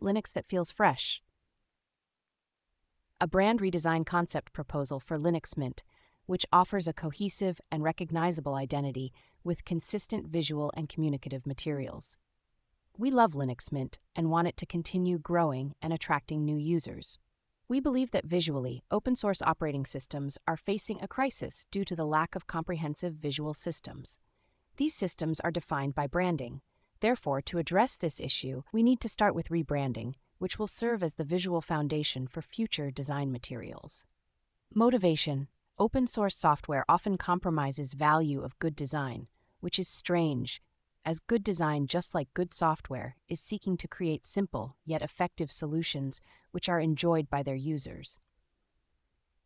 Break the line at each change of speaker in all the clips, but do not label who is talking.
Linux that feels fresh. A brand redesign concept proposal for Linux Mint, which offers a cohesive and recognizable identity with consistent visual and communicative materials. We love Linux Mint and want it to continue growing and attracting new users. We believe that visually, open-source operating systems are facing a crisis due to the lack of comprehensive visual systems. These systems are defined by branding. Therefore, to address this issue, we need to start with rebranding, which will serve as the visual foundation for future design materials. Motivation. Open-source software often compromises value of good design, which is strange, as good design, just like good software, is seeking to create simple yet effective solutions which are enjoyed by their users.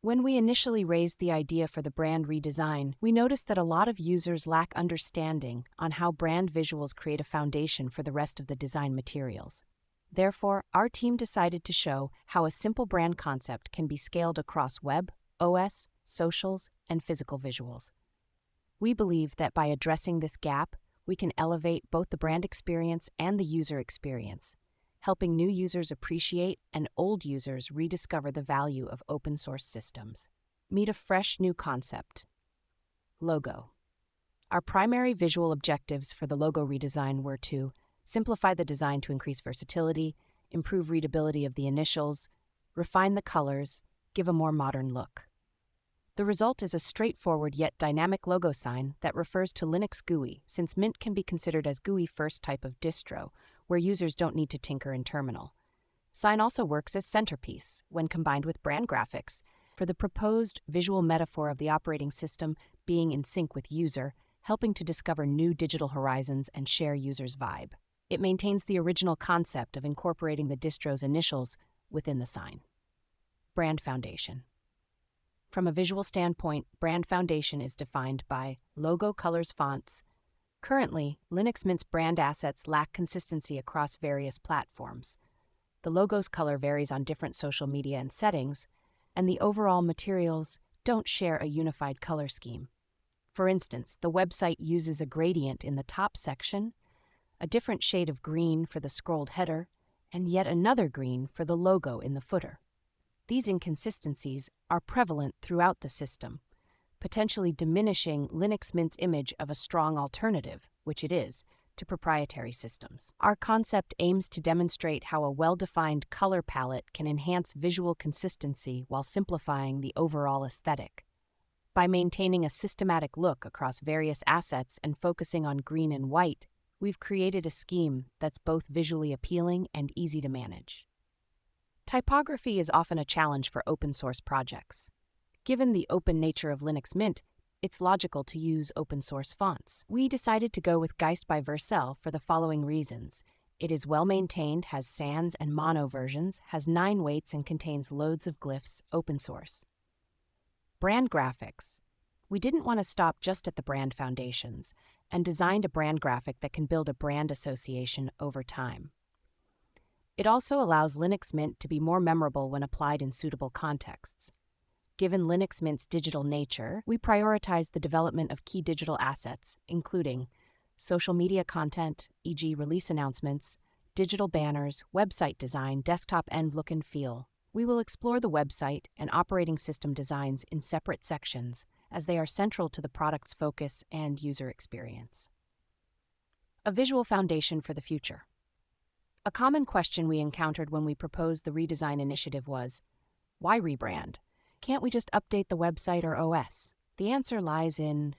When we initially raised the idea for the brand redesign, we noticed that a lot of users lack understanding on how brand visuals create a foundation for the rest of the design materials. Therefore, our team decided to show how a simple brand concept can be scaled across web, OS, socials, and physical visuals. We believe that by addressing this gap, we can elevate both the brand experience and the user experience, helping new users appreciate and old users rediscover the value of open-source systems. Meet a fresh new concept. Logo. Our primary visual objectives for the logo redesign were to simplify the design to increase versatility, improve readability of the initials, refine the colors, give a more modern look. The result is a straightforward yet dynamic logo sign that refers to Linux GUI, since Mint can be considered as GUI-first type of distro, where users don't need to tinker in terminal. Sign also works as centerpiece when combined with brand graphics, for the proposed visual metaphor of the operating system being in sync with user, helping to discover new digital horizons and share users' vibe. It maintains the original concept of incorporating the distro's initials within the sign. Brand foundation. From a visual standpoint, brand foundation is defined by logo, colors, fonts. Currently, Linux Mint's brand assets lack consistency across various platforms. The logo's color varies on different social media and settings, and the overall materials don't share a unified color scheme. For instance, the website uses a gradient in the top section, a different shade of green for the scrolled header, and yet another green for the logo in the footer. These inconsistencies are prevalent throughout the system, potentially diminishing Linux Mint's image of a strong alternative, which it is, to proprietary systems. Our concept aims to demonstrate how a well-defined color palette can enhance visual consistency while simplifying the overall aesthetic. By maintaining a systematic look across various assets and focusing on green and white, we've created a scheme that's both visually appealing and easy to manage. Typography is often a challenge for open-source projects. Given the open nature of Linux Mint, it's logical to use open-source fonts. We decided to go with Geist by Vercel for the following reasons. It is well-maintained, has sans and mono versions, has 9 weights, and contains loads of glyphs, open source. Brand graphics. We didn't want to stop just at the brand foundations, and designed a brand graphic that can build a brand association over time. It also allows Linux Mint to be more memorable when applied in suitable contexts. Given Linux Mint's digital nature, we prioritize the development of key digital assets, including social media content, e.g. release announcements, digital banners, website design, desktop end look and feel. We will explore the website and operating system designs in separate sections, as they are central to the product's focus and user experience. A visual foundation for the future. A common question we encountered when we proposed the redesign initiative was, why rebrand? Can't we just update the website or OS? The answer lies in